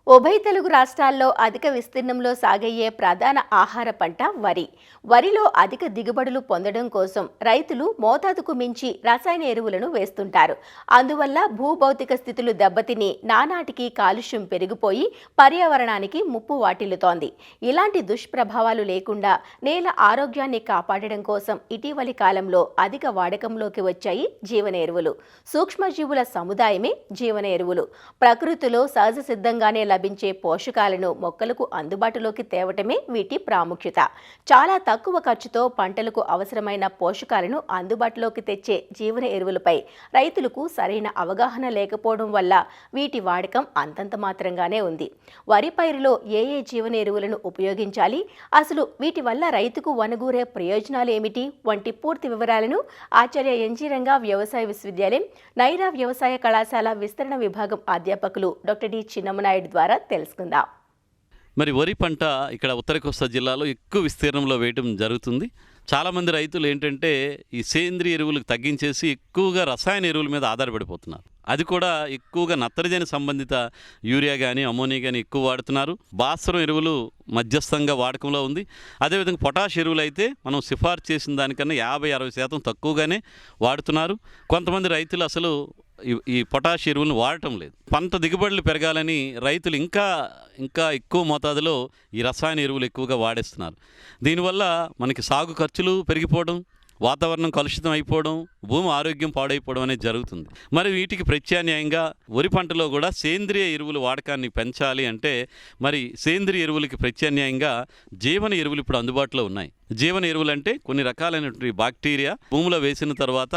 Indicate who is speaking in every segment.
Speaker 1: ఉభయ తెలుగు రాష్ట్రాల్లో అధిక విస్తీర్ణంలో సాగయ్యే ప్రధాన ఆహార పంట వరి. వరిలో అధిక దిగుబడులు పొందడం కోసం రైతులు మోతాదుకు మించి రసాయన ఎరువులను వేస్తుంటారు. అందువల్ల భూభౌతిక స్థితులు దెబ్బతిని నానాటికి కాలుష్యం పెరిగిపోయి పర్యావరణానికి ముప్పు వాటిల్లుతోంది. ఇలాంటి దుష్ప్రభావాలు లేకుండా నేల ఆరోగ్యాన్ని కాపాడడం కోసం ఇటీవలి కాలంలో అధిక వాడకంలోకి వచ్చాయి జీవన ఎరువులు. సూక్ష్మజీవుల సముదాయమే జీవన ఎరువులు. ప్రకృతిలో సహజ సిద్ధంగానే లభించే పోషకాలను మొక్కలకు అందుబాటులోకి తేవటమే వీటి ప్రాముఖ్యత. చాలా తక్కువ ఖర్చుతో పంటలకు అవసరమైన పోషకాలను అందుబాటులోకి తెచ్చే జీవన ఎరువులపై రైతులకు సరైన అవగాహన లేకపోవడం వల్ల వీటి వాడకం అంతంత మాత్రంగానే ఉంది. వరి పైరులో ఏ జీవన ఎరువులను ఉపయోగించాలి, అసలు వీటి వల్ల రైతుకు వనగూరే ప్రయోజనాలు ఏమిటి వంటి పూర్తి వివరాలను ఆచార్య ఎన్జీ రంగా వ్యవసాయ విశ్వవిద్యాలయం నైరా వ్యవసాయ కళాశాల విస్తరణ విభాగం అధ్యాపకులు డాక్టర్ డి చిన్నమనాయుడు ద్వారా తెలుసుకుందాం.
Speaker 2: మరి వరి పంట ఇక్కడ ఉత్తర కోస్తా జిల్లాలో ఎక్కువ విస్తీర్ణంలో వేయటం జరుగుతుంది. చాలామంది రైతులు ఏంటంటే ఈ సేంద్రియ ఎరువులకు తగ్గించేసి ఎక్కువగా రసాయన ఎరువుల మీద ఆధారపడిపోతున్నారు. అది కూడా ఎక్కువగా నత్రజని సంబంధిత యూరియా కానీ అమోనియా కానీ ఎక్కువ వాడుతున్నారు. భాస్వరం ఎరువులు మధ్యస్థంగా వాడకంలో ఉంది. అదేవిధంగా పొటాష్ ఎరువులు అయితే మనం సిఫార్సు చేసిన దానికన్నా 50-60% తక్కువగానే వాడుతున్నారు. కొంతమంది రైతులు అసలు ఈ పొటాష్ ఎరువులను వాడటం లేదు. పంట దిగుబడులు పెరగాలని రైతులు ఇంకా ఎక్కువ మోతాదులో ఈ రసాయన ఎరువులు ఎక్కువగా వాడేస్తున్నారు. దీనివల్ల మనకి సాగు ఖర్చులు పెరిగిపోవడం, వాతావరణం కలుషితం అయిపోవడం, భూమి ఆరోగ్యం పాడైపోవడం అనేది జరుగుతుంది. మరి వీటికి ప్రత్యామ్నాయంగా వరి పంటలో కూడా సేంద్రియ ఎరువుల వాడకాన్ని పెంచాలి అంటే మరి సేంద్రియ ఎరువులకి ప్రత్యామ్నాయంగా జీవన ఎరువులు ఇప్పుడు అందుబాటులో ఉన్నాయి. జీవన ఎరువులు అంటే కొన్ని రకాలైనటువంటి బాక్టీరియా భూమిలో వేసిన తర్వాత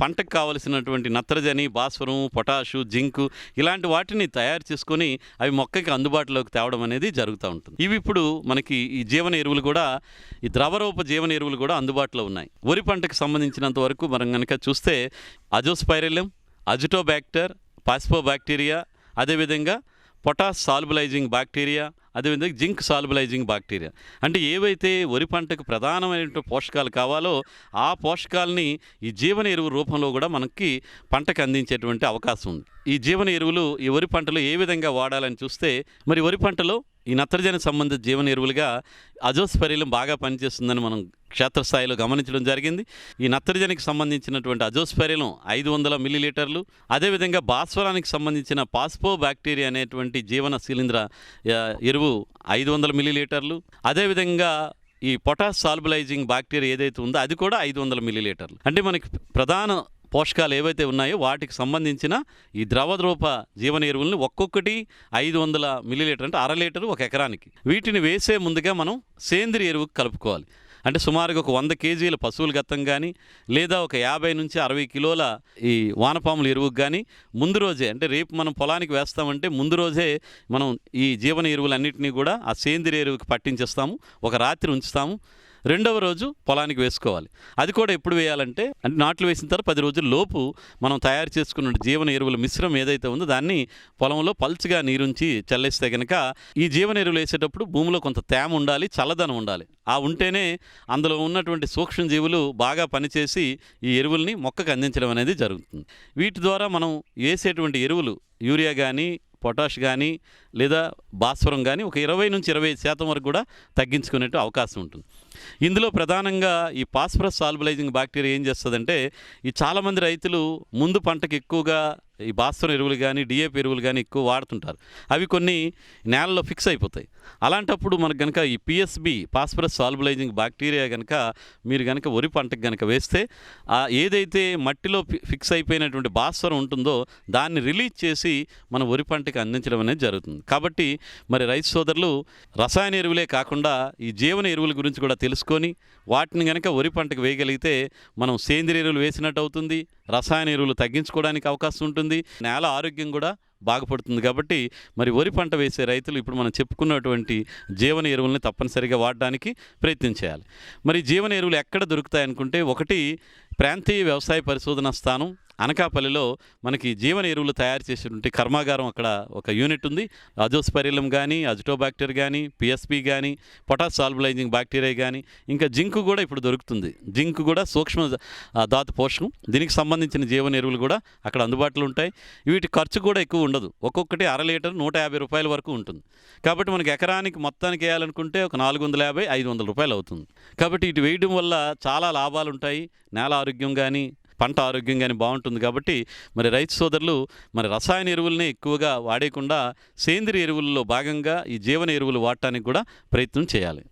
Speaker 2: పంటకు కావలసినటువంటి నత్రజని, భాస్వరం, పొటాషు, జింకు ఇలాంటి వాటిని తయారు చేసుకొని అవి మొక్కకి అందుబాటులోకి తేవడం అనేది జరుగుతూ ఉంటుంది. ఇవి ఇప్పుడు మనకి ఈ జీవన ఎరువులు కూడా, ఈ ద్రవరూప జీవన ఎరువులు కూడా అందుబాటులో ఉన్నాయి. వరి పంటకు సంబంధించినంత వరకు మనం కనుక చూస్తే అజోస్పైరిలం, అజిటోబ్యాక్టర్, పాస్పోబ్యాక్టీరియా, అదేవిధంగా పొటాష్ సాల్బులైజింగ్ బ్యాక్టీరియా, అదేవిధంగా జింక్ సాల్బులైజింగ్ బ్యాక్టీరియా, అంటే ఏవైతే వరి పంటకు ప్రధానమైనటువంటి పోషకాలు కావాలో ఆ పోషకాలని ఈ జీవన ఎరువు రూపంలో కూడా మనకి పంటకు అందించేటువంటి అవకాశం ఉంది. ఈ జీవన ఎరువులు ఈ వరి పంటలో ఏ విధంగా వాడాలని చూస్తే మరి వరి పంటలో ఈ నత్రజని సంబంధిత జీవన ఎరువులుగా అజోస్పైరిలం బాగా పనిచేస్తుందని మనం క్షేత్రస్థాయిలో గమనించడం జరిగింది. ఈ నత్రజనికి సంబంధించినటువంటి అజోస్పైరిలం 500 మిల్లీలీటర్లు, అదేవిధంగా భాస్వరానికి సంబంధించిన పాస్పోబ్యాక్టీరియా అనేటువంటి జీవన శిలీంద్ర ఎరువు 500 మిల్లీలీటర్లు, అదేవిధంగా ఈ పొటాష్ సాల్బులైజింగ్ బ్యాక్టీరియా ఏదైతే ఉందో అది కూడా 500 మిల్లీలీటర్లు. అంటే మనకి ప్రధాన పోషకాలు ఏవైతే ఉన్నాయో వాటికి సంబంధించిన ఈ ద్రవరూప జీవన ఎరువులను ఒక్కొక్కటి 500 మిల్లీలీటర్ అంటే 1/2 లీటరు ఒక ఎకరానికి. వీటిని వేసే ముందుగా మనం సేంద్రియ ఎరువుకు కలుపుకోవాలి. అంటే సుమారుగా ఒక 100 కేజీల పశువుల గత్తం కానీ లేదా ఒక 50-60 కిలోల ఈ వానపాముల ఎరువుకు కానీ ముందు రోజే, అంటే రేపు మనం పొలానికి వేస్తామంటే ముందు రోజే మనం ఈ జీవన ఎరువులన్నింటినీ కూడా ఆ సేంద్రియ ఎరువుకి పట్టించేస్తాము. ఒక రాత్రి ఉంచుతాము. రెండవ రోజు పొలానికి వేసుకోవాలి. అది కూడా ఎప్పుడు వేయాలంటే అంటే నాట్లు వేసిన తర్వాత 10 రోజుల లోపు మనం తయారు చేసుకున్న జీవన ఎరువుల మిశ్రమం ఏదైతే ఉందో దాన్ని పొలంలో పల్చగా నీరుంచి చల్లేస్తే కనుక ఈ జీవన ఎరువులు వేసేటప్పుడు భూమిలో కొంత తేమ ఉండాలి, చల్లదనం ఉండాలి. ఆ ఉంటేనే అందులో ఉన్నటువంటి సూక్ష్మజీవులు బాగా పనిచేసి ఈ ఎరువుల్ని మొక్కకు అందించడం అనేది జరుగుతుంది. వీటి ద్వారా మనం వేసేటువంటి ఎరువులు యూరియా కానీ పొటాష్ కానీ లేదా భాస్వరం కానీ ఒక 20-25% వరకు కూడా తగ్గించుకునే అవకాశం ఉంటుంది. ఇందులో ప్రధానంగా ఈ ఫాస్ఫరస్ సాల్బులైజింగ్ బ్యాక్టీరియా ఏం చేస్తుందంటే ఈ చాలామంది రైతులు ముందు పంటకు ఎక్కువగా ఈ భాస్వరం ఎరువులు కానీ డిఏపి ఎరువులు కానీ ఎక్కువ వాడుతుంటారు. అవి కొన్ని నేలలో ఫిక్స్ అయిపోతాయి. అలాంటప్పుడు మనకు కనుక ఈ పిఎస్బి ఫాస్ఫరస్ సాల్బులైజింగ్ బ్యాక్టీరియా కనుక మీరు కనుక వరి పంటకు కనుక వేస్తే ఏదైతే మట్టిలో ఫిక్స్ అయిపోయినటువంటి భాస్వరం ఉంటుందో దాన్ని రిలీజ్ చేసి మన వరి పంటకు అందించడం అనేది జరుగుతుంది. కాబట్టి మరి రైతు సోదరులు రసాయన ఎరువులే కాకుండా ఈ జీవన ఎరువుల గురించి కూడా తెలుసుకొని వాటిని కనుక వరి పంటకు వేయగలిగితే మనం సేంద్రియ ఎరువులు వేసినట్టు అవుతుంది, రసాయన ఎరువులు తగ్గించుకోవడానికి అవకాశం ఉంటుంది, నేల ఆరోగ్యం కూడా బాగుపడుతుంది. కాబట్టి మరి వరి పంట వేసే రైతులు ఇప్పుడు మనం చెప్పుకున్నటువంటి జీవన ఎరువుల్ని తప్పనిసరిగా వాడడానికి ప్రయత్నం చేయాలి. మరి జీవన ఎరువులు ఎక్కడ దొరుకుతాయి అనుకుంటే ఒకటి ప్రాంతీయ వ్యవసాయ పరిశోధన స్థానం, అనకాపల్లిలో మనకి జీవన ఎరువులు తయారు చేసేటువంటి కర్మాగారం అక్కడ ఒక యూనిట్ ఉంది. అజోస్పైరిలం కానీ, అజిటోబాక్టీరియా కానీ, పిఎస్పి కానీ, పొటాష్ సాల్బులైజింగ్ బ్యాక్టీరియా కానీ, ఇంకా జింక్ కూడా ఇప్పుడు దొరుకుతుంది. జింక్ కూడా సూక్ష్మ ధాతు పోషకం. దీనికి సంబంధించిన జీవన ఎరువులు కూడా అక్కడ అందుబాటులో ఉంటాయి. వీటి ఖర్చు కూడా ఎక్కువ ఉండదు. ఒక్కొక్కటి అర లీటర్ 150 రూపాయల వరకు ఉంటుంది. కాబట్టి మనకి ఎకరానికి మొత్తానికి వేయాలనుకుంటే ఒక 450-500 రూపాయలు అవుతుంది. కాబట్టి ఇటు వేయడం వల్ల చాలా లాభాలు ఉంటాయి. నేల ఆరోగ్యం కానీ, పంట ఆరోగ్యం కానీ బాగుంటుంది. కాబట్టి మరి రైతు సోదరులు మరి రసాయన ఎరువులనే ఎక్కువగా వాడేయకుండా సేంద్రియ ఎరువుల్లో భాగంగా ఈ జీవన ఎరువులు వాడటానికి కూడా ప్రయత్నం చేయాలి.